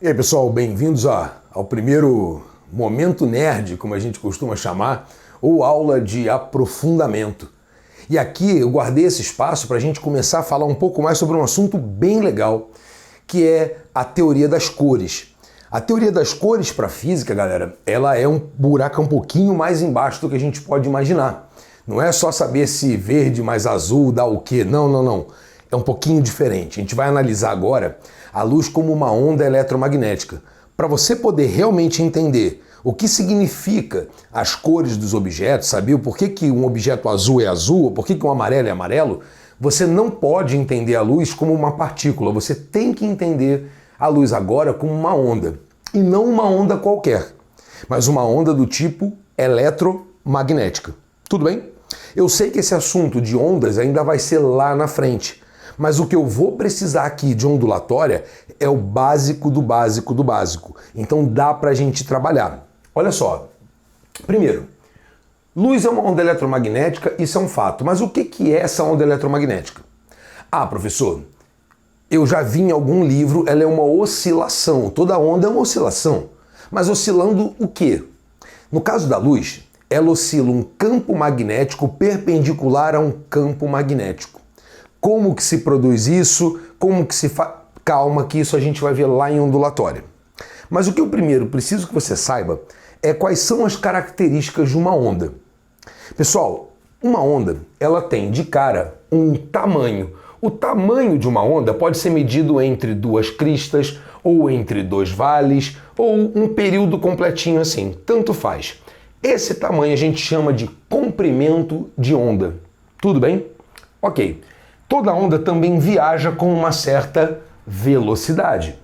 E aí, pessoal, bem-vindos ao primeiro Momento Nerd, como a gente costuma chamar, ou aula de aprofundamento. E aqui eu guardei esse espaço para a gente começar a falar um pouco mais sobre um assunto bem legal, que é a teoria das cores. A teoria das cores para a física, galera, ela é um buraco um pouquinho mais embaixo do que a gente pode imaginar. Não é só saber se verde mais azul dá o quê. Não. É um pouquinho diferente. A gente vai analisar agora a luz como uma onda eletromagnética. Para você poder realmente entender o que significa as cores dos objetos, saber o porquê que um objeto azul é azul, ou porquê que um amarelo é amarelo, você não pode entender a luz como uma partícula. Você tem que entender a luz agora como uma onda. E não uma onda qualquer, mas uma onda do tipo eletromagnética. Tudo bem? Eu sei que esse assunto de ondas ainda vai ser lá na frente, mas o que eu vou precisar aqui de ondulatória é o básico do básico do básico. Então dá pra gente trabalhar. Olha só. Primeiro, luz é uma onda eletromagnética, isso é um fato. Mas o que é essa onda eletromagnética? Ah, professor, eu já vi em algum livro, ela é uma oscilação. Toda onda é uma oscilação. Mas oscilando o quê? No caso da luz, ela oscila um campo magnético perpendicular a um campo magnético. Como que se produz isso? Como que se faz? Calma que isso a gente vai ver lá em ondulatória. Mas o que eu primeiro preciso que você saiba é quais são as características de uma onda. Pessoal, uma onda, ela tem de cara um tamanho. O tamanho de uma onda pode ser medido entre duas cristas, ou entre dois vales, ou um período completinho assim, tanto faz. Esse tamanho a gente chama de comprimento de onda. Tudo bem? Ok. Toda onda também viaja com uma certa velocidade.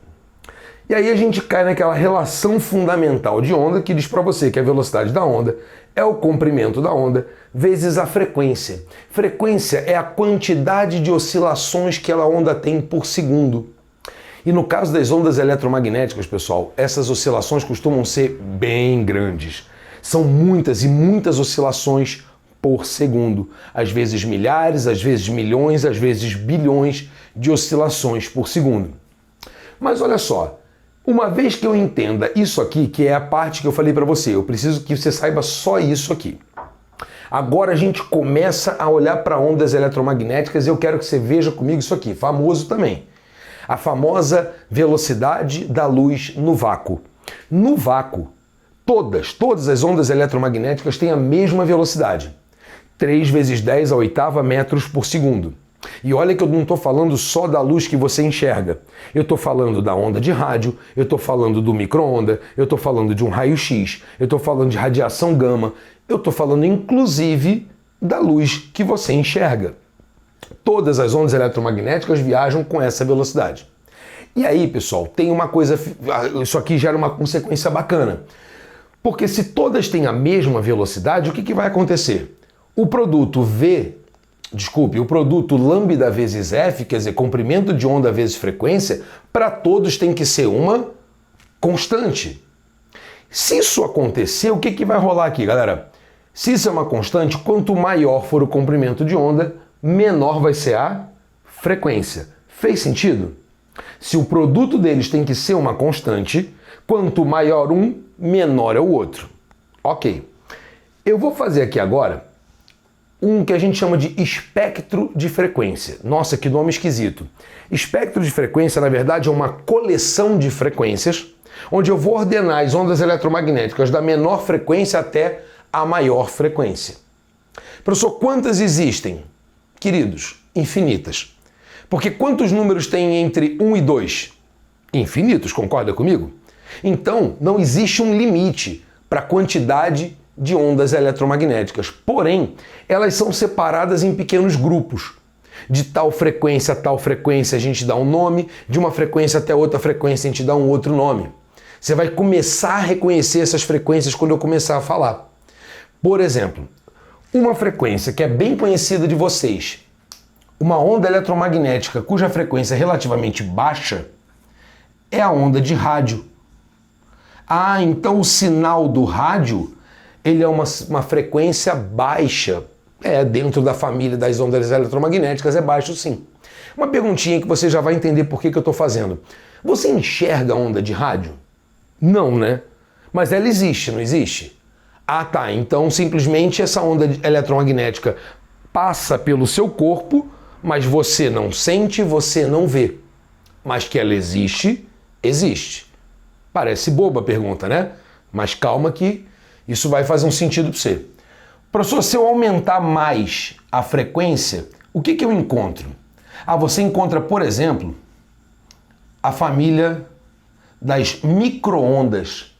E aí a gente cai naquela relação fundamental de onda que diz para você que a velocidade da onda é o comprimento da onda vezes a frequência. Frequência é a quantidade de oscilações que a onda tem por segundo. E no caso das ondas eletromagnéticas, pessoal, essas oscilações costumam ser bem grandes. São muitas e muitas oscilações por segundo. Às vezes milhares, às vezes milhões, às vezes bilhões de oscilações por segundo. Mas olha só, uma vez que eu entenda isso aqui, que é a parte que eu falei para você, eu preciso que você saiba só isso aqui. Agora a gente começa a olhar para ondas eletromagnéticas e eu quero que você veja comigo isso aqui, famoso também. A famosa velocidade da luz no vácuo. No vácuo, todas as ondas eletromagnéticas têm a mesma velocidade. 3 vezes 10 à oitava metros por segundo. E olha que eu não estou falando só da luz que você enxerga. Eu estou falando da onda de rádio, eu estou falando do micro-onda, eu estou falando de um raio-x, eu estou falando de radiação gama, eu estou falando inclusive da luz que você enxerga. Todas as ondas eletromagnéticas viajam com essa velocidade. E aí, pessoal, tem uma coisa, isso aqui gera uma consequência bacana. Porque se todas têm a mesma velocidade, o que vai acontecer? O produto lambda vezes f, quer dizer, comprimento de onda vezes frequência, para todos tem que ser uma constante. Se isso acontecer, o que vai rolar aqui, galera? Se isso é uma constante, quanto maior for o comprimento de onda, menor vai ser a frequência. Fez sentido? Se o produto deles tem que ser uma constante, quanto maior um, menor é o outro. Ok. Eu vou fazer aqui agora um que a gente chama de espectro de frequência. Nossa, que nome esquisito. Espectro de frequência, na verdade, é uma coleção de frequências, onde eu vou ordenar as ondas eletromagnéticas da menor frequência até a maior frequência. Professor, quantas existem? Queridos, infinitas. Porque quantos números tem entre 1 e 2? Infinitos, concorda comigo? Então, não existe um limite para a quantidade de ondas eletromagnéticas. Porém, elas são separadas em pequenos grupos. De tal frequência a tal frequência a gente dá um nome, de uma frequência até outra frequência a gente dá um outro nome. Você vai começar a reconhecer essas frequências quando eu começar a falar. Por exemplo, uma frequência que é bem conhecida de vocês, uma onda eletromagnética cuja frequência é relativamente baixa, é a onda de rádio. Ah, então o sinal do rádio ele é uma frequência baixa. Dentro da família das ondas eletromagnéticas é baixo sim. Uma perguntinha que você já vai entender por que eu estou fazendo. Você enxerga a onda de rádio? Não, né? Mas ela existe, não existe? Ah, tá. Então simplesmente essa onda eletromagnética passa pelo seu corpo, mas você não sente, você não vê. Mas que ela existe, existe. Parece boba a pergunta, né? Mas calma que isso vai fazer um sentido para você. Professor, se eu aumentar mais a frequência, o que eu encontro? Ah, você encontra, por exemplo, a família das micro-ondas.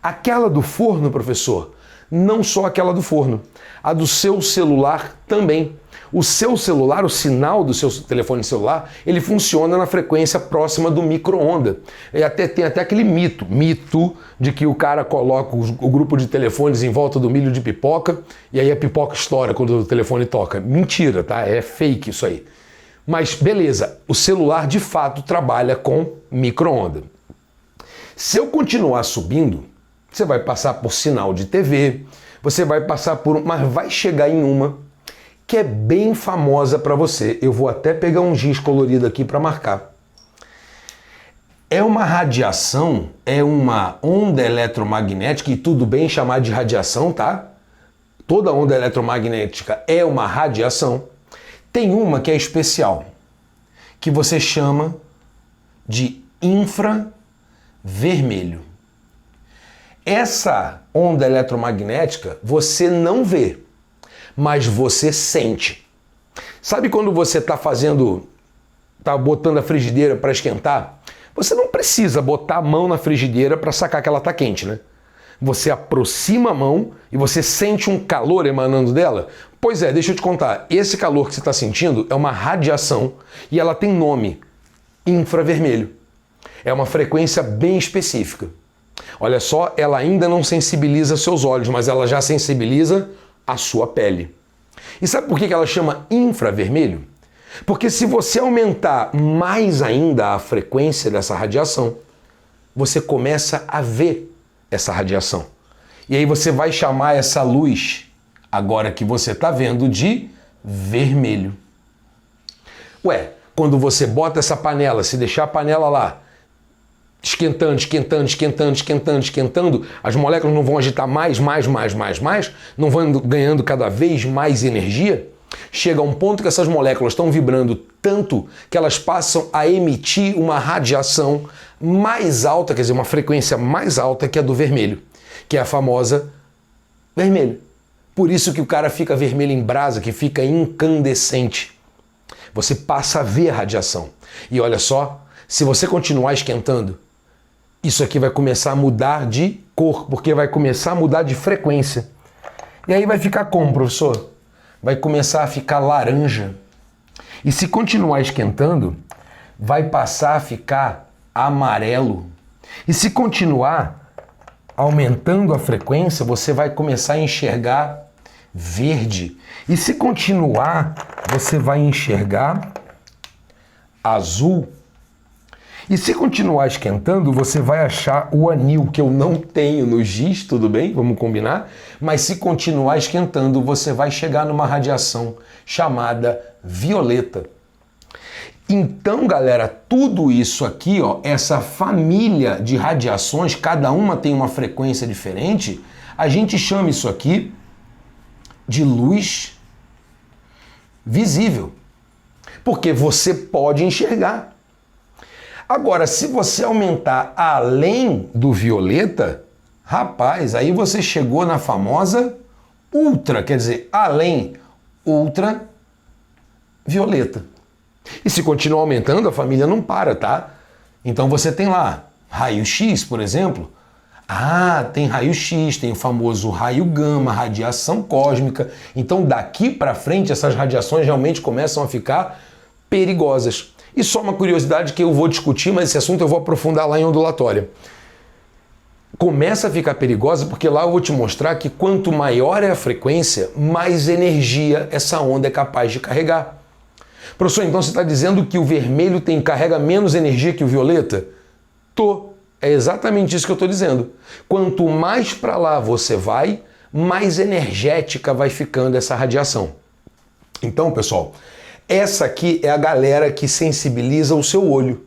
Aquela do forno, professor, não só aquela do forno, a do seu celular também. O seu celular, o sinal do seu telefone celular, ele funciona na frequência próxima do micro-onda. Tem até aquele mito de que o cara coloca o grupo de telefones em volta do milho de pipoca e aí a pipoca estoura quando o telefone toca. Mentira, tá? É fake isso aí. Mas beleza, o celular de fato trabalha com micro-onda. Se eu continuar subindo, você vai passar por sinal de TV, você vai passar por... mas vai chegar em uma que é bem famosa para você. Eu vou até pegar um giz colorido aqui para marcar. É uma radiação, é uma onda eletromagnética, e tudo bem chamar de radiação, tá? Toda onda eletromagnética é uma radiação. Tem uma que é especial, que você chama de infravermelho. Essa onda eletromagnética você não vê, mas você sente. Sabe quando você está botando a frigideira para esquentar? Você não precisa botar a mão na frigideira para sacar que ela está quente, né? Você aproxima a mão e você sente um calor emanando dela? Pois é, deixa eu te contar. Esse calor que você está sentindo é uma radiação e ela tem nome: infravermelho. É uma frequência bem específica. Olha só, ela ainda não sensibiliza seus olhos, mas ela já sensibiliza a sua pele. E sabe por que ela chama infravermelho? Porque se você aumentar mais ainda a frequência dessa radiação, você começa a ver essa radiação. E aí você vai chamar essa luz, agora que você está vendo, de vermelho. Ué, quando você bota essa panela, se deixar a panela lá, esquentando, as moléculas não vão agitar mais, não vão ganhando cada vez mais energia? Chega a um ponto que essas moléculas estão vibrando tanto que elas passam a emitir uma radiação mais alta, quer dizer, uma frequência mais alta que a do vermelho, que é a famosa vermelho. Por isso que o cara fica vermelho em brasa, que fica incandescente. Você passa a ver a radiação. E olha só, se você continuar esquentando, isso aqui vai começar a mudar de cor, porque vai começar a mudar de frequência. E aí vai ficar como, professor? Vai começar a ficar laranja. E se continuar esquentando, vai passar a ficar amarelo. E se continuar aumentando a frequência, você vai começar a enxergar verde. E se continuar, você vai enxergar azul. E se continuar esquentando, você vai achar o anil, que eu não tenho no giz, tudo bem? Vamos combinar? Mas se continuar esquentando, você vai chegar numa radiação chamada violeta. Então, galera, tudo isso aqui, ó, essa família de radiações, cada uma tem uma frequência diferente, a gente chama isso aqui de luz visível. Porque você pode enxergar. Agora, se você aumentar além do violeta, rapaz, aí você chegou na famosa ultra, quer dizer, além ultravioleta. E se continuar aumentando, a família não para, tá? Então você tem lá raio-x, por exemplo. Ah, tem raio-x, tem o famoso raio gama, radiação cósmica. Então daqui para frente essas radiações realmente começam a ficar perigosas. E só uma curiosidade que eu vou discutir, mas esse assunto eu vou aprofundar lá em ondulatória. Começa a ficar perigosa porque lá eu vou te mostrar que quanto maior é a frequência, mais energia essa onda é capaz de carregar. Professor, então você está dizendo que o vermelho carrega menos energia que o violeta? É exatamente isso que eu estou dizendo. Quanto mais para lá você vai, mais energética vai ficando essa radiação. Então, pessoal, Essa aqui é a galera que sensibiliza o seu olho.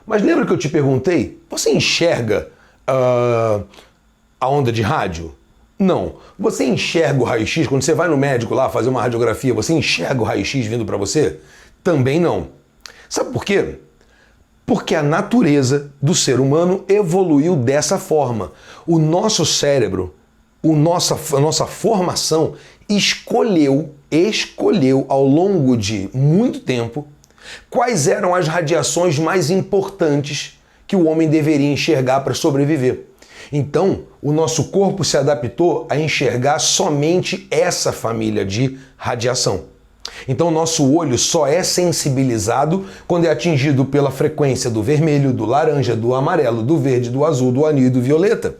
Mas lembra que eu te perguntei? Você enxerga a onda de rádio? Não. Você enxerga o raio-x? Quando você vai no médico lá fazer uma radiografia, você enxerga o raio-x vindo para você? Também não. Sabe por quê? Porque a natureza do ser humano evoluiu dessa forma. O nosso cérebro, a nossa formação escolheu ao longo de muito tempo quais eram as radiações mais importantes que o homem deveria enxergar para sobreviver. Então, o nosso corpo se adaptou a enxergar somente essa família de radiação. Então, nosso olho só é sensibilizado quando é atingido pela frequência do vermelho, do laranja, do amarelo, do verde, do azul, do anil e do violeta.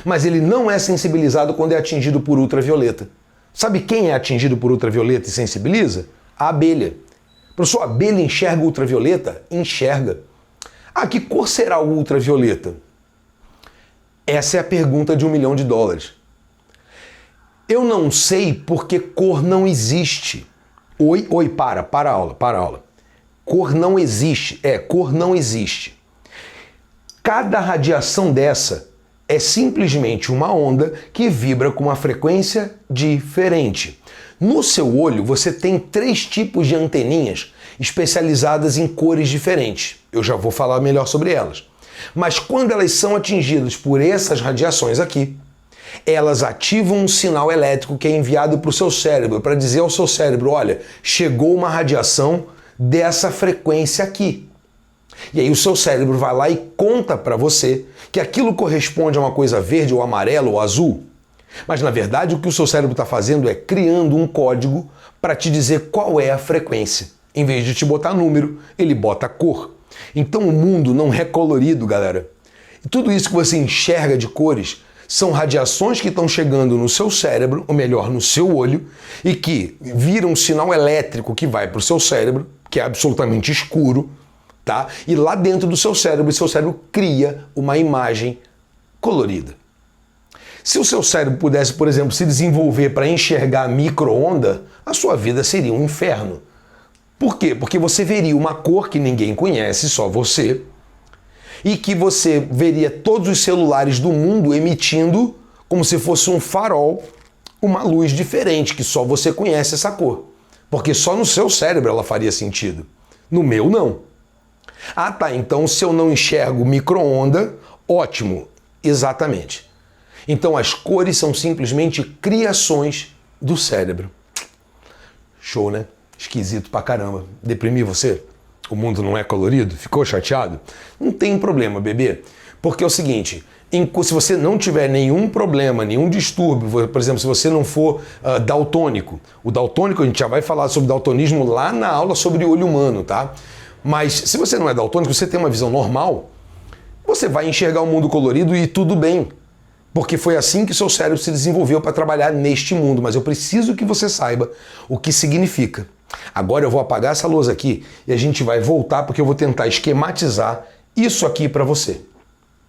Mas ele não é sensibilizado quando é atingido por ultravioleta. Sabe quem é atingido por ultravioleta e sensibiliza? A abelha. Professor, a abelha enxerga ultravioleta? Enxerga. Ah, que cor será o ultravioleta? Essa é a pergunta de $1 milhão. Eu não sei porque cor não existe. Para a aula. Cor não existe. Cor não existe. Cada radiação dessa é simplesmente uma onda que vibra com uma frequência diferente. No seu olho, você tem 3 tipos de anteninhas especializadas em cores diferentes. Eu já vou falar melhor sobre elas. Mas quando elas são atingidas por essas radiações aqui, elas ativam um sinal elétrico que é enviado para o seu cérebro, para dizer ao seu cérebro, olha, chegou uma radiação dessa frequência aqui. E aí o seu cérebro vai lá e conta para você que aquilo corresponde a uma coisa verde ou amarela ou azul. Mas na verdade o que o seu cérebro está fazendo é criando um código para te dizer qual é a frequência. Em vez de te botar número, ele bota cor. Então o mundo não é colorido, galera. E tudo isso que você enxerga de cores são radiações que estão chegando no seu cérebro, ou melhor, no seu olho, e que viram um sinal elétrico que vai para o seu cérebro, que é absolutamente escuro, tá? E lá dentro do seu cérebro, cria uma imagem colorida. Se o seu cérebro pudesse, por exemplo, se desenvolver para enxergar micro-onda, a sua vida seria um inferno. Por quê? Porque você veria uma cor que ninguém conhece, só você, e que você veria todos os celulares do mundo emitindo, como se fosse um farol, uma luz diferente, que só você conhece essa cor. Porque só no seu cérebro ela faria sentido. No meu, não. Ah, tá, então se eu não enxergo micro-onda, ótimo, exatamente. Então as cores são simplesmente criações do cérebro. Show, né? Esquisito pra caramba. Deprimi você? O mundo não é colorido? Ficou chateado? Não tem problema, bebê. Porque é o seguinte, se você não tiver nenhum problema, nenhum distúrbio, por exemplo, se você não for daltônico, o daltônico a gente já vai falar sobre daltonismo lá na aula sobre o olho humano, tá? Mas se você não é daltônico, você tem uma visão normal, você vai enxergar o mundo colorido e tudo bem. Porque foi assim que seu cérebro se desenvolveu para trabalhar neste mundo. Mas eu preciso que você saiba o que significa. Agora eu vou apagar essa lousa aqui e a gente vai voltar porque eu vou tentar esquematizar isso aqui para você.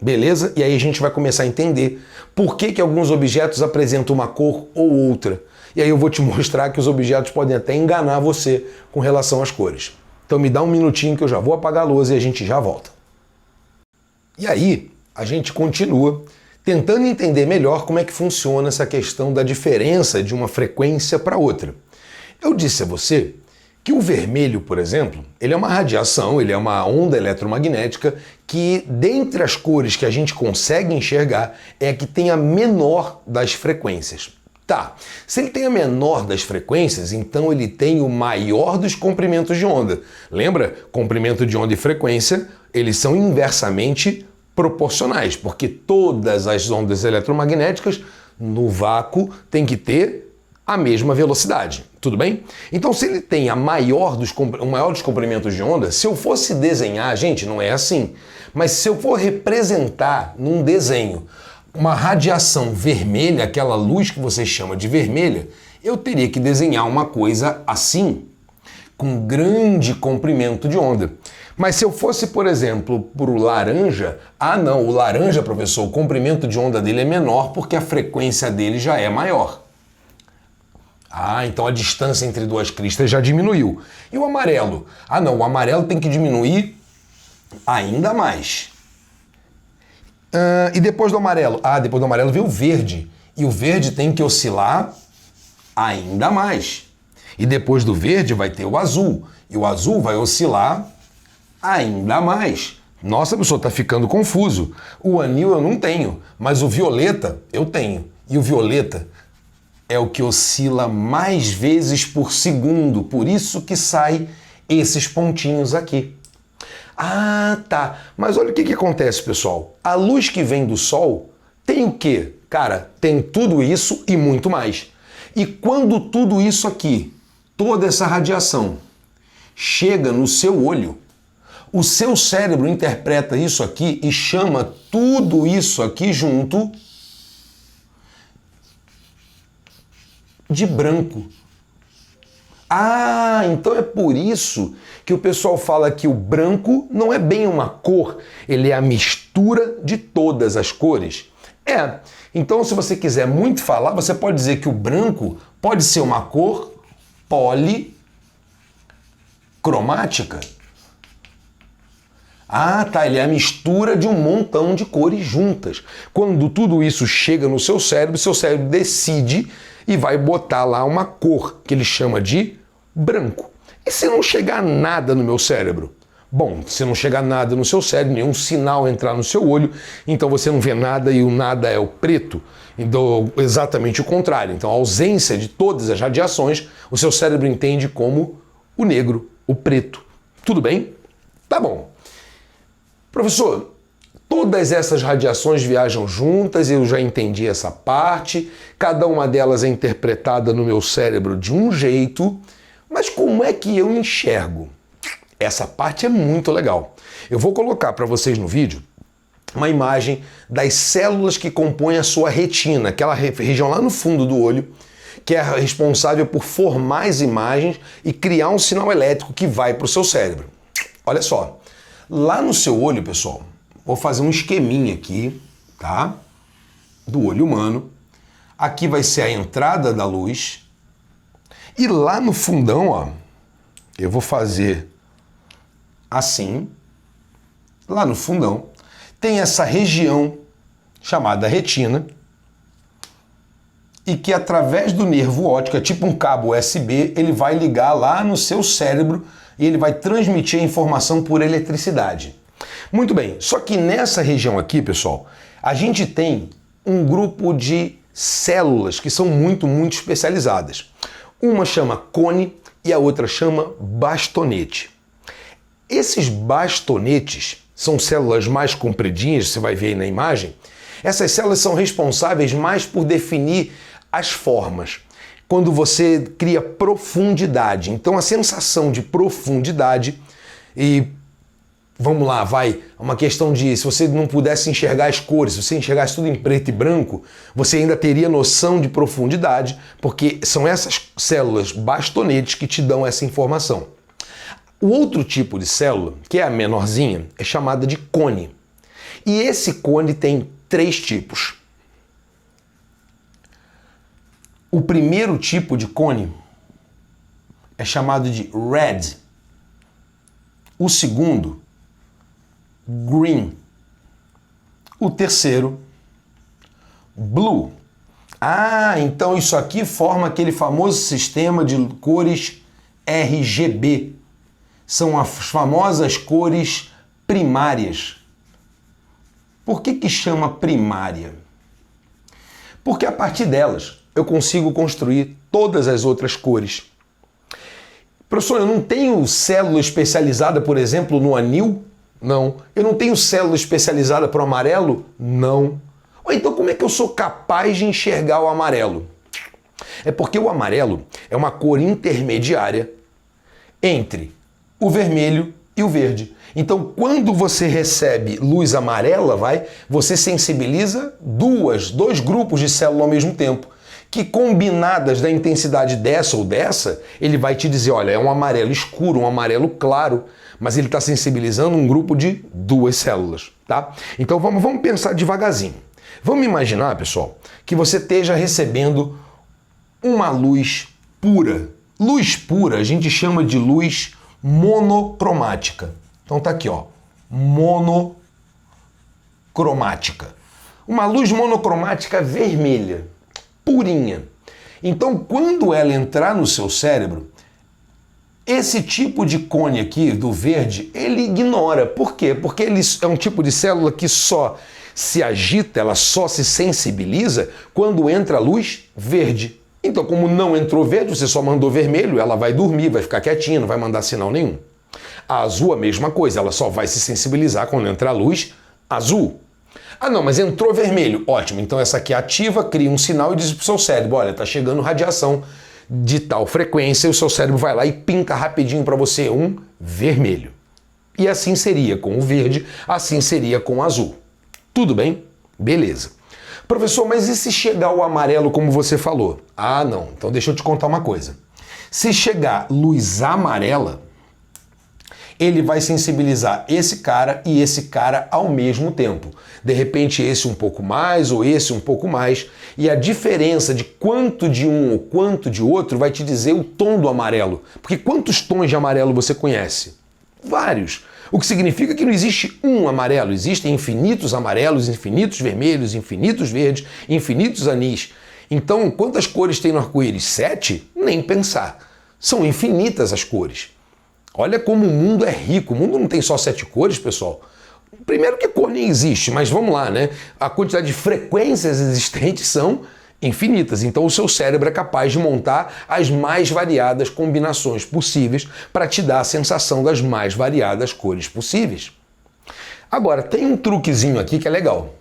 Beleza? E aí a gente vai começar a entender por que alguns objetos apresentam uma cor ou outra. E aí eu vou te mostrar que os objetos podem até enganar você com relação às cores. Então me dá um minutinho que eu já vou apagar a lousa e a gente já volta. E aí a gente continua tentando entender melhor como é que funciona essa questão da diferença de uma frequência para outra. Eu disse a você que o vermelho, por exemplo, ele é uma radiação, ele é uma onda eletromagnética que, dentre as cores que a gente consegue enxergar, é a que tem a menor das frequências. Tá, se ele tem a menor das frequências, então ele tem o maior dos comprimentos de onda. Lembra? Comprimento de onda e frequência, eles são inversamente proporcionais, porque todas as ondas eletromagnéticas no vácuo têm que ter a mesma velocidade, tudo bem? Então se ele tem o maior dos comprimentos de onda, se eu fosse desenhar, gente, não é assim, mas se eu for representar num desenho uma radiação vermelha, aquela luz que você chama de vermelha, eu teria que desenhar uma coisa assim, com grande comprimento de onda. Mas se eu fosse, por exemplo, para o laranja, não, o laranja, professor, o comprimento de onda dele é menor porque a frequência dele já é maior. Ah, então a distância entre duas cristas já diminuiu. E o amarelo? Ah, não, o amarelo tem que diminuir ainda mais. E depois do amarelo? Ah, depois do amarelo veio o verde. E o verde tem que oscilar ainda mais. E depois do verde vai ter o azul. E o azul vai oscilar ainda mais. Nossa, pessoal, tá ficando confuso. O anil eu não tenho, mas o violeta eu tenho. E o violeta é o que oscila mais vezes por segundo. Por isso que sai esses pontinhos aqui. Ah, tá. Mas olha o que acontece, pessoal. A luz que vem do Sol tem o quê? Cara, tem tudo isso e muito mais. E quando tudo isso aqui, toda essa radiação, chega no seu olho, o seu cérebro interpreta isso aqui e chama tudo isso aqui junto de branco. Ah, então é por isso que o pessoal fala que o branco não é bem uma cor, ele é a mistura de todas as cores. Então se você quiser muito falar, você pode dizer que o branco pode ser uma cor policromática. Ah, tá, ele é a mistura de um montão de cores juntas. Quando tudo isso chega no seu cérebro decide e vai botar lá uma cor que ele chama de branco. E se não chegar nada no meu cérebro? Bom, se não chegar nada no seu cérebro, nenhum sinal entrar no seu olho, então você não vê nada e o nada é o preto. Então, exatamente o contrário. Então, a ausência de todas as radiações, o seu cérebro entende como o negro, o preto. Tudo bem? Tá bom. Professor, todas essas radiações viajam juntas, eu já entendi essa parte, cada uma delas é interpretada no meu cérebro de um jeito, mas como é que eu enxergo? Essa parte é muito legal. Eu vou colocar para vocês no vídeo uma imagem das células que compõem a sua retina, aquela região lá no fundo do olho, que é responsável por formar as imagens e criar um sinal elétrico que vai para o seu cérebro. Olha só. Lá no seu olho, pessoal, vou fazer um esqueminha aqui, tá? Do olho humano. Aqui vai ser a entrada da luz. E lá no fundão, ó, eu vou fazer assim. Lá no fundão tem essa região chamada retina e que através do nervo óptico, é tipo um cabo USB, ele vai ligar lá no seu cérebro e ele vai transmitir a informação por eletricidade. Muito bem, só que nessa região aqui, pessoal, a gente tem um grupo de células que são muito especializadas. Uma chama cone e a outra chama bastonete. Esses bastonetes são células mais compridinhas, você vai ver aí na imagem. Essas células são responsáveis mais por definir as formas. Quando você cria profundidade. Então a sensação de profundidade e vamos lá, vai uma questão de se você não pudesse enxergar as cores, se você enxergasse tudo em preto e branco, você ainda teria noção de profundidade, porque são essas células bastonetes que te dão essa informação. O outro tipo de célula, que é a menorzinha, é chamada de cone. E esse cone tem 3 tipos. O primeiro tipo de cone é chamado de red. O segundo, green. O terceiro, blue. Ah, então isso aqui forma aquele famoso sistema de cores RGB. São as famosas cores primárias. Por que chama primária? Porque a partir delas eu consigo construir todas as outras cores. Professor, eu não tenho célula especializada, por exemplo, no anil? Não. Eu não tenho célula especializada para o amarelo? Não. Então como é que eu sou capaz de enxergar o amarelo? É porque o amarelo é uma cor intermediária entre o vermelho e o verde. Então, quando você recebe luz amarela, você sensibiliza dois grupos de célula ao mesmo tempo, que combinadas da intensidade dessa ou dessa, ele vai te dizer, olha, é um amarelo escuro, um amarelo claro, mas ele está sensibilizando um grupo de 2 células, tá? Então vamos pensar devagarzinho. Vamos imaginar, pessoal, que você esteja recebendo uma luz pura. Luz pura a gente chama de luz monocromática. Então tá aqui, ó, monocromática. Uma luz monocromática vermelha, purinha. Então, quando ela entrar no seu cérebro, esse tipo de cone aqui, do verde, ele ignora. Por quê? Porque ele é um tipo de célula que só se agita, ela só se sensibiliza quando entra a luz verde. Então, como não entrou verde, você só mandou vermelho, ela vai dormir, vai ficar quietinha, não vai mandar sinal nenhum. A azul, a mesma coisa, ela só vai se sensibilizar quando entra a luz azul. Ah não, mas entrou vermelho. Ótimo, então essa aqui ativa, cria um sinal e diz pro seu cérebro, olha, tá chegando radiação de tal frequência, e o seu cérebro vai lá e pinca rapidinho para você um vermelho. E assim seria com o verde, assim seria com o azul. Tudo bem? Beleza. Professor, mas e se chegar o amarelo como você falou? Ah não, então deixa eu te contar uma coisa. Se chegar luz amarela, ele vai sensibilizar esse cara e esse cara ao mesmo tempo. De repente esse um pouco mais ou esse um pouco mais, e a diferença de quanto de um ou quanto de outro vai te dizer o tom do amarelo. Porque quantos tons de amarelo você conhece? Vários. O que significa que não existe um amarelo, existem infinitos amarelos, infinitos vermelhos, infinitos verdes, infinitos anis. Então, quantas cores tem no arco-íris? 7? Nem pensar. São infinitas as cores. Olha como o mundo é rico. O mundo não tem só 7 cores, pessoal. Primeiro que cor nem existe, mas vamos lá, né? A quantidade de frequências existentes são infinitas. Então o seu cérebro é capaz de montar as mais variadas combinações possíveis para te dar a sensação das mais variadas cores possíveis. Agora, tem um truquezinho aqui que é legal.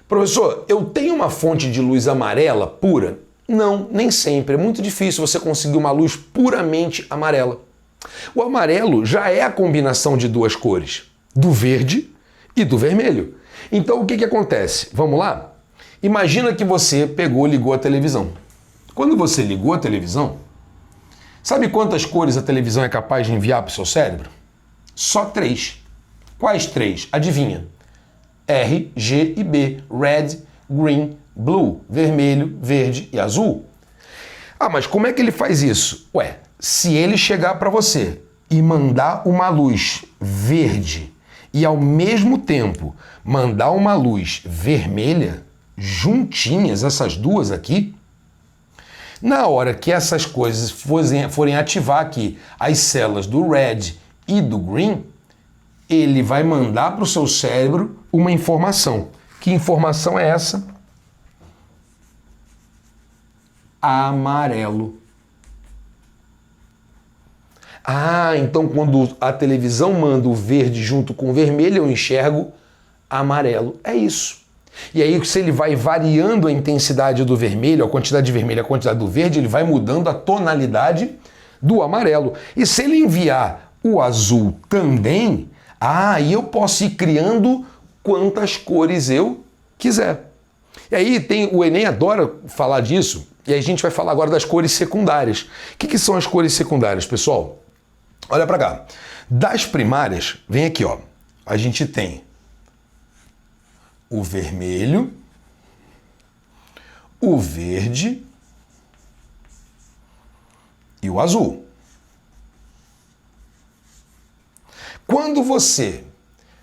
Professor, eu tenho uma fonte de luz amarela pura? Não, nem sempre. É muito difícil você conseguir uma luz puramente amarela. O amarelo já é a combinação de duas cores, do verde e do vermelho. Então o que acontece? Vamos lá? Imagina que você ligou a televisão. Quando você ligou a televisão, sabe quantas cores a televisão é capaz de enviar para o seu cérebro? Só 3. Quais 3? Adivinha? R, G e B. Red, green, blue. Vermelho, verde e azul. Ah, mas como é que ele faz isso? Ué, se ele chegar para você e mandar uma luz verde e ao mesmo tempo mandar uma luz vermelha, juntinhas, essas duas aqui, na hora que essas coisas forem ativar aqui as células do red e do green, ele vai mandar para o seu cérebro uma informação. Que informação é essa? Amarelo. Ah, então quando a televisão manda o verde junto com o vermelho, eu enxergo amarelo. É isso. E aí, se ele vai variando a intensidade do vermelho, a quantidade de vermelho, a quantidade do verde, ele vai mudando a tonalidade do amarelo. E se ele enviar o azul também, aí eu posso ir criando quantas cores eu quiser. E aí o Enem adora falar disso, e aí a gente vai falar agora das cores secundárias. O que são as cores secundárias, pessoal? Olha para cá. Das primárias, vem aqui, ó. A gente tem o vermelho, o verde e o azul. Quando você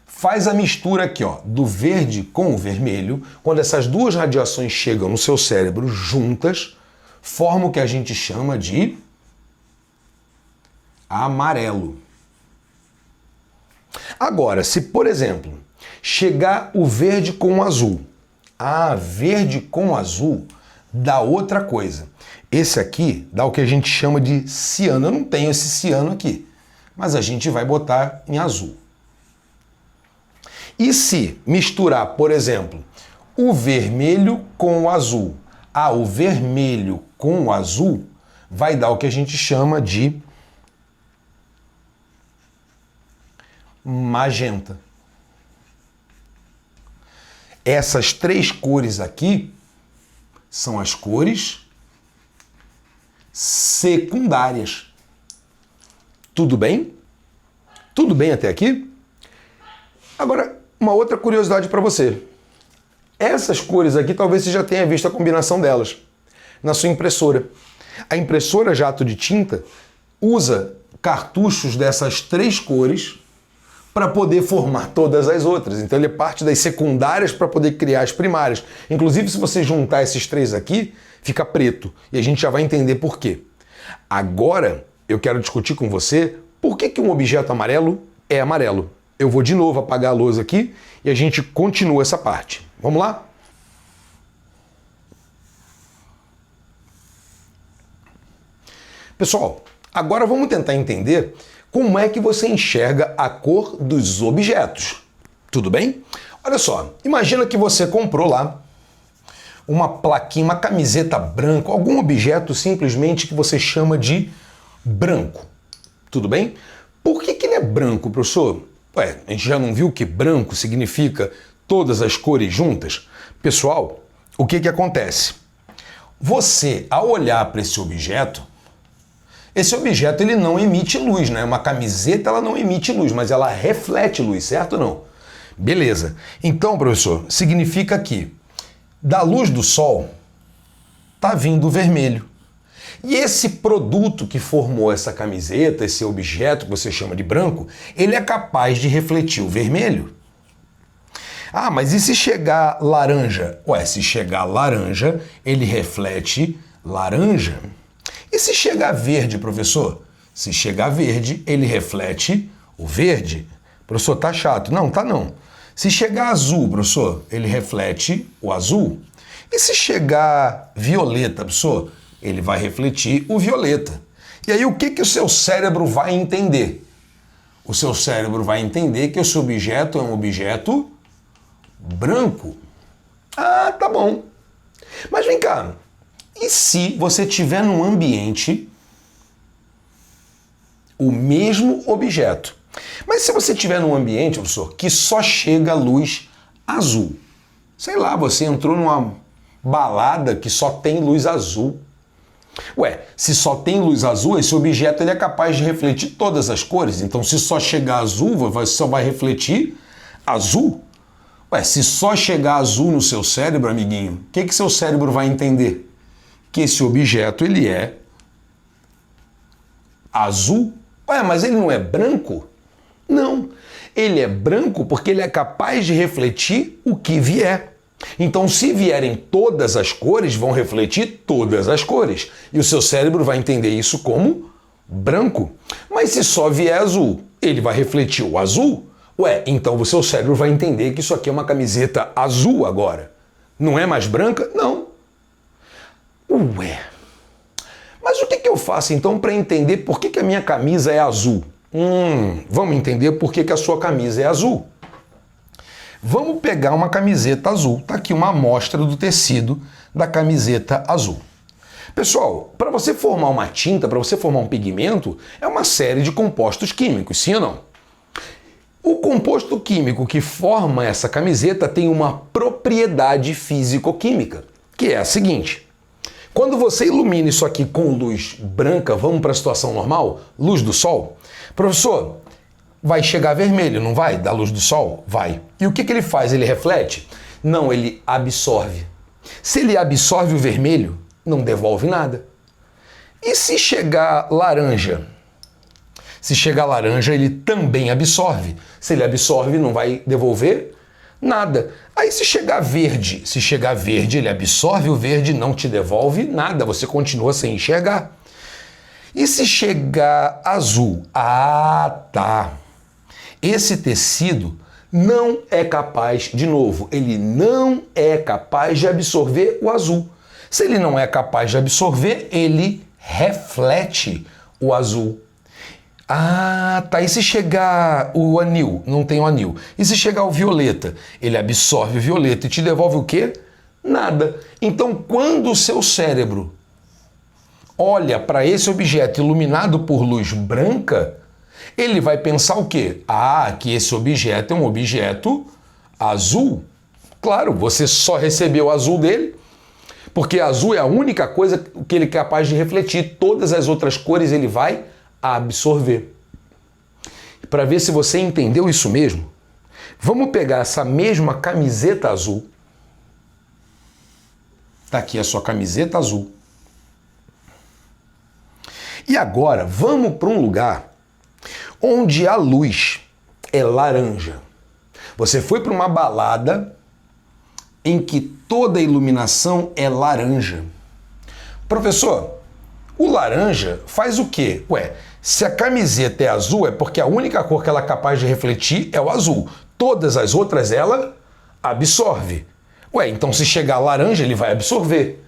faz a mistura aqui, ó, do verde com o vermelho, quando essas duas radiações chegam no seu cérebro juntas, forma o que a gente chama de amarelo. Agora, se, por exemplo, chegar o verde com o azul, verde com azul dá outra coisa. Esse aqui dá o que a gente chama de ciano. Eu não tenho esse ciano aqui, mas a gente vai botar em azul. E se misturar, por exemplo, o vermelho com o azul, o vermelho com o azul vai dar o que a gente chama de magenta. Essas 3 cores aqui são as cores secundárias. Tudo bem? Tudo bem até aqui? Agora, uma outra curiosidade para você. Essas cores aqui, talvez você já tenha visto a combinação delas na sua impressora. A impressora jato de tinta usa cartuchos dessas 3 cores para poder formar todas as outras. Então ele é parte das secundárias para poder criar as primárias. Inclusive, se você juntar esses 3 aqui, fica preto. E a gente já vai entender por quê. Agora, eu quero discutir com você por que um objeto amarelo é amarelo. Eu vou de novo apagar a lousa aqui e a gente continua essa parte. Vamos lá? Pessoal, agora vamos tentar entender como é que você enxerga a cor dos objetos. Tudo bem? Olha só, imagina que você comprou lá uma plaquinha, uma camiseta branca, algum objeto simplesmente que você chama de branco. Tudo bem? Por que ele é branco, professor? Ué, a gente já não viu que branco significa todas as cores juntas? Pessoal, o que acontece? Você, ao olhar para esse objeto ele não emite luz, né? Uma camiseta ela não emite luz, mas ela reflete luz, certo ou não? Beleza. Então, professor, significa que da luz do sol tá vindo o vermelho. E esse produto que formou essa camiseta, esse objeto que você chama de branco, ele é capaz de refletir o vermelho. Ah, mas e se chegar laranja? Ué, se chegar laranja, ele reflete laranja. E se chegar verde, professor? Se chegar verde, ele reflete o verde. Professor, tá chato. Não, tá não. Se chegar azul, professor, ele reflete o azul. E se chegar violeta, professor, ele vai refletir o violeta. E aí o que o seu cérebro vai entender? O seu cérebro vai entender que esse objeto é um objeto branco. Ah, tá bom. Mas vem cá. E se você tiver num ambiente o mesmo objeto? Mas se você tiver num ambiente, professor, que só chega luz azul. Sei lá, você entrou numa balada que só tem luz azul. Ué, se só tem luz azul, esse objeto ele é capaz de refletir todas as cores. Então, se só chegar azul, só vai refletir azul. Ué, se só chegar azul no seu cérebro, amiguinho, o que seu cérebro vai entender? Que esse objeto ele é azul. Ué, mas ele não é branco? Não. Ele é branco porque ele é capaz de refletir o que vier. Então, se vierem todas as cores, vão refletir todas as cores. E o seu cérebro vai entender isso como branco. Mas se só vier azul, ele vai refletir o azul? Ué, então o seu cérebro vai entender que isso aqui é uma camiseta azul agora. Não é mais branca? Não. Ué, mas o que eu faço então para entender por que a minha camisa é azul? Vamos entender por que a sua camisa é azul. Vamos pegar uma camiseta azul. Tá aqui uma amostra do tecido da camiseta azul. Pessoal, para você formar uma tinta, para você formar um pigmento, é uma série de compostos químicos, sim ou não? O composto químico que forma essa camiseta tem uma propriedade físico-química, que é a seguinte. Quando você ilumina isso aqui com luz branca, vamos para a situação normal, luz do sol, professor, vai chegar vermelho, não vai? Da luz do sol? Vai. E o que ele faz? Ele reflete? Não, ele absorve. Se ele absorve o vermelho, não devolve nada. E se chegar laranja? Se chegar laranja, ele também absorve. Se ele absorve, não vai devolver nada. Aí se chegar verde, ele absorve o verde, não te devolve nada, você continua sem enxergar. E se chegar azul? Ah, tá. Esse tecido não é capaz, de novo, ele não é capaz de absorver o azul. Se ele não é capaz de absorver, ele reflete o azul. Ah, tá. E se chegar o anil? Não tem o anil. E se chegar o violeta? Ele absorve o violeta e te devolve o quê? Nada. Então, quando o seu cérebro olha para esse objeto iluminado por luz branca, ele vai pensar o quê? Ah, que esse objeto é um objeto azul. Claro, você só recebeu o azul dele, porque azul é a única coisa que ele é capaz de refletir. Todas as outras cores ele vai absorver. Para ver se você entendeu isso mesmo, vamos pegar essa mesma camiseta azul. Tá aqui a sua camiseta azul. E agora vamos para um lugar onde a luz é laranja. Você foi para uma balada em que toda a iluminação é laranja. Professor, o laranja faz o quê? Ué, se a camiseta é azul é porque a única cor que ela é capaz de refletir é o azul. Todas as outras ela absorve. Ué, então se chegar laranja ele vai absorver.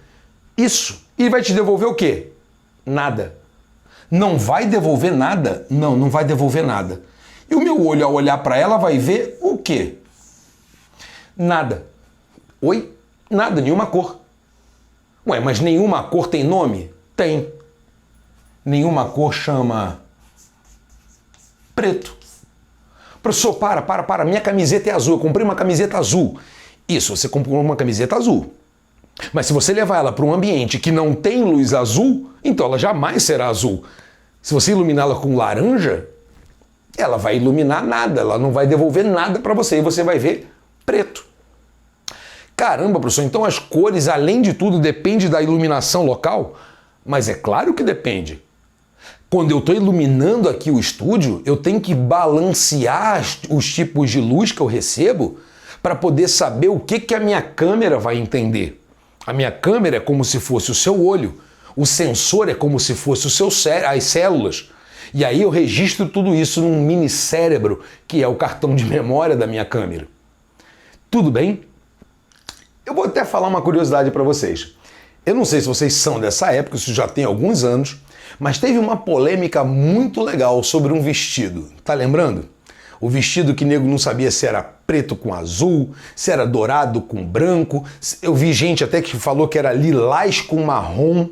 Isso. E vai te devolver o quê? Nada. Não vai devolver nada? Não, não vai devolver nada. E o meu olho, ao olhar para ela, vai ver o quê? Nada. Oi? Nada, nenhuma cor. Ué, mas nenhuma cor tem nome? Tem. Nenhuma cor chama preto. Professor, para. Minha camiseta é azul. Eu comprei uma camiseta azul. Isso, você comprou uma camiseta azul. Mas se você levar ela para um ambiente que não tem luz azul, então ela jamais será azul. Se você iluminá-la com laranja, ela vai iluminar nada, ela não vai devolver nada para você e você vai ver preto. Caramba, professor, então as cores, além de tudo, dependem da iluminação local? Mas é claro que depende. Quando eu estou iluminando aqui o estúdio, eu tenho que balancear os tipos de luz que eu recebo para poder saber o que a minha câmera vai entender. A minha câmera é como se fosse o seu olho, o sensor é como se fosse o seu as células. E aí eu registro tudo isso num mini cérebro, que é o cartão de memória da minha câmera. Tudo bem? Eu vou até falar uma curiosidade para vocês. Eu não sei se vocês são dessa época, isso já tem alguns anos, mas teve uma polêmica muito legal sobre um vestido. Tá lembrando? O vestido que nego não sabia se era preto com azul, se era dourado com branco. Eu vi gente até que falou que era lilás com marrom.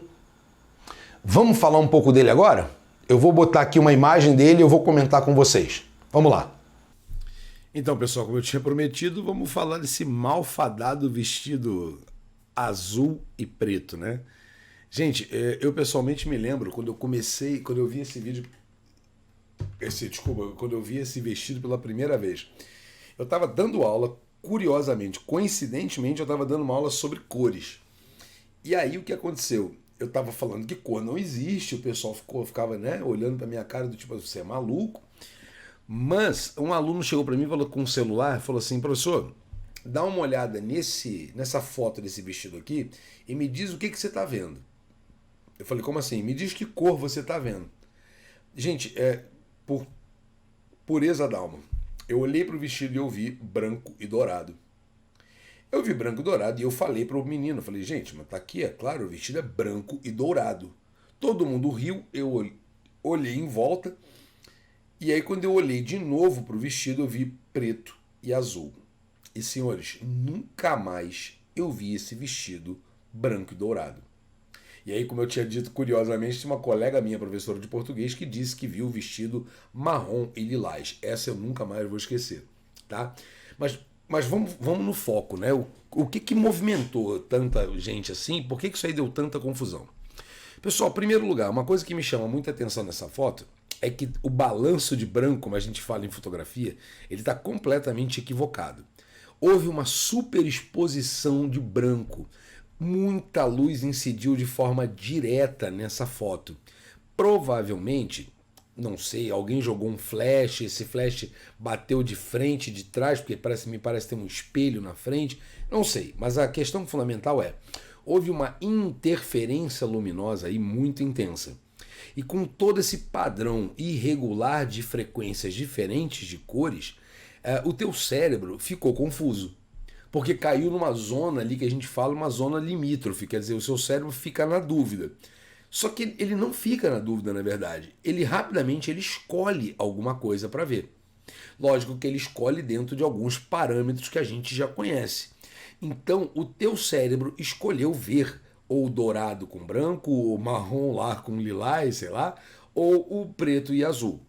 Vamos falar um pouco dele agora? Eu vou botar aqui uma imagem dele e eu vou comentar com vocês. Vamos lá. Então, pessoal, como eu tinha prometido, vamos falar desse malfadado vestido azul e preto, né? Gente, eu pessoalmente me lembro quando eu vi esse vídeo, quando eu vi esse vestido pela primeira vez. Eu estava dando aula, curiosamente, coincidentemente, eu estava dando uma aula sobre cores. E aí o que aconteceu? Eu estava falando que cor não existe, o pessoal ficava, né, olhando para minha cara do tipo, você é maluco. Mas um aluno chegou para mim e falou com um celular, falou assim, professor, dá uma olhada nessa foto desse vestido aqui e me diz o que você está vendo. Eu falei, como assim? Me diz que cor você está vendo. Gente, por pureza d'alma, eu olhei para o vestido e eu vi branco e dourado. Eu vi branco e dourado e eu falei para o menino, falei, gente, mas tá aqui, é claro, o vestido é branco e dourado. Todo mundo riu, eu olhei em volta e aí quando eu olhei de novo para o vestido eu vi preto e azul. E senhores, nunca mais eu vi esse vestido branco e dourado. E aí, como eu tinha dito, curiosamente, tinha uma colega minha, professora de português, que disse que viu o vestido marrom e lilás. Essa eu nunca mais vou esquecer, tá? Mas vamos no foco, né? O que movimentou tanta gente assim? Por que isso aí deu tanta confusão? Pessoal, em primeiro lugar, uma coisa que me chama muita atenção nessa foto é que o balanço de branco, como a gente fala em fotografia, ele está completamente equivocado. Houve uma superexposição de branco. Muita luz incidiu de forma direta nessa foto. Provavelmente, não sei, alguém jogou um flash, esse flash bateu de frente, de trás, porque me parece ter um espelho na frente, não sei. Mas a questão fundamental houve uma interferência luminosa aí muito intensa. E com todo esse padrão irregular de frequências diferentes de cores, o teu cérebro ficou confuso. Porque caiu numa zona ali que a gente fala, uma zona limítrofe, quer dizer, o seu cérebro fica na dúvida. Só que ele não fica na dúvida, na verdade. Ele rapidamente escolhe alguma coisa para ver. Lógico que ele escolhe dentro de alguns parâmetros que a gente já conhece. Então, o teu cérebro escolheu ver ou dourado com branco, ou marrom lá com lilás, sei lá, ou o preto e azul.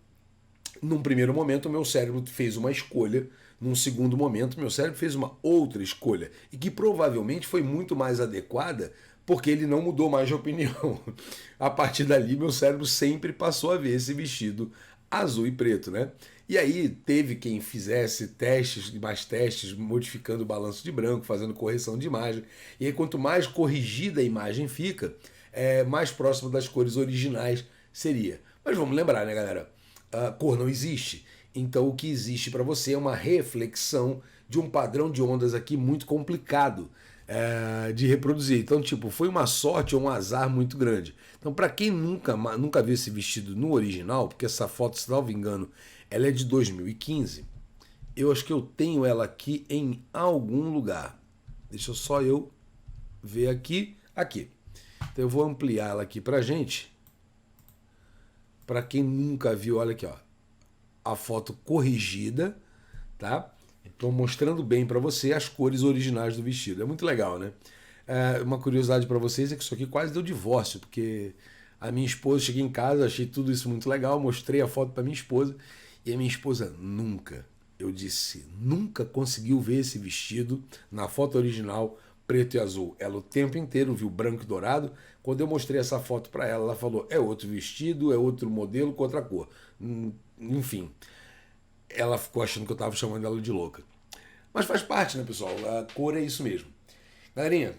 Num primeiro momento, o meu cérebro fez uma escolha. Num segundo momento, meu cérebro fez uma outra escolha. E que provavelmente foi muito mais adequada, porque ele não mudou mais de opinião. A partir dali, meu cérebro sempre passou a ver esse vestido azul e preto, né? E aí teve quem fizesse testes, mais testes, modificando o balanço de branco, fazendo correção de imagem. E aí quanto mais corrigida a imagem fica, mais próximo das cores originais seria. Mas vamos lembrar, né, galera? A cor não existe. Então o que existe para você é uma reflexão de um padrão de ondas aqui muito complicado de reproduzir. Então, tipo, foi uma sorte ou um azar muito grande. Então, para quem nunca viu esse vestido no original, porque essa foto, se não me engano, ela é de 2015, eu acho que eu tenho ela aqui em algum lugar. Deixa só eu ver aqui. Aqui. Então eu vou ampliar ela aqui pra gente. Para quem nunca viu, olha aqui, ó. A foto corrigida, tá? Estou mostrando bem para você as cores originais do vestido. É muito legal, né? Uma curiosidade para vocês é que isso aqui quase deu divórcio, porque a minha esposa, cheguei em casa, achei tudo isso muito legal, mostrei a foto para minha esposa, e a minha esposa nunca conseguiu ver esse vestido na foto original preto e azul. Ela o tempo inteiro viu branco e dourado. Quando eu mostrei essa foto para ela, ela falou, é outro vestido, é outro modelo com outra cor. Enfim, ela ficou achando que eu estava chamando ela de louca. Mas faz parte, né, pessoal? A cor é isso mesmo. Galerinha,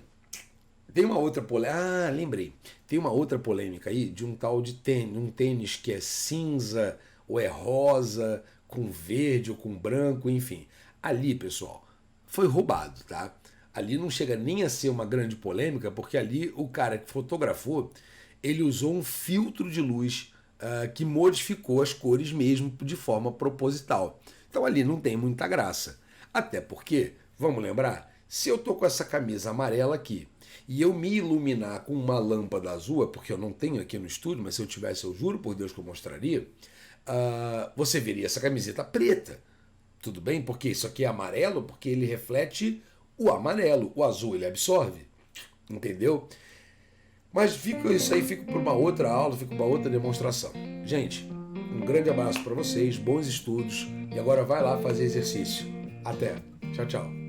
tem uma outra polêmica. Lembrei. Tem uma outra polêmica aí de um tal de tênis, um tênis que é cinza ou é rosa, com verde ou com branco, enfim. Ali, pessoal, foi roubado, tá? Ali não chega nem a ser uma grande polêmica, porque ali o cara que fotografou, ele usou um filtro de luz que modificou as cores mesmo de forma proposital. Então ali não tem muita graça. Até porque, vamos lembrar, se eu tô com essa camisa amarela aqui e eu me iluminar com uma lâmpada azul, porque eu não tenho aqui no estúdio, mas se eu tivesse, eu juro por Deus que eu mostraria, você veria essa camiseta preta. Tudo bem? Porque isso aqui é amarelo, porque ele reflete o amarelo, o azul ele absorve. Entendeu? Mas isso aí fica para uma outra aula, fica para uma outra demonstração. Gente, um grande abraço para vocês, bons estudos e agora vai lá fazer exercício. Até. Tchau, tchau.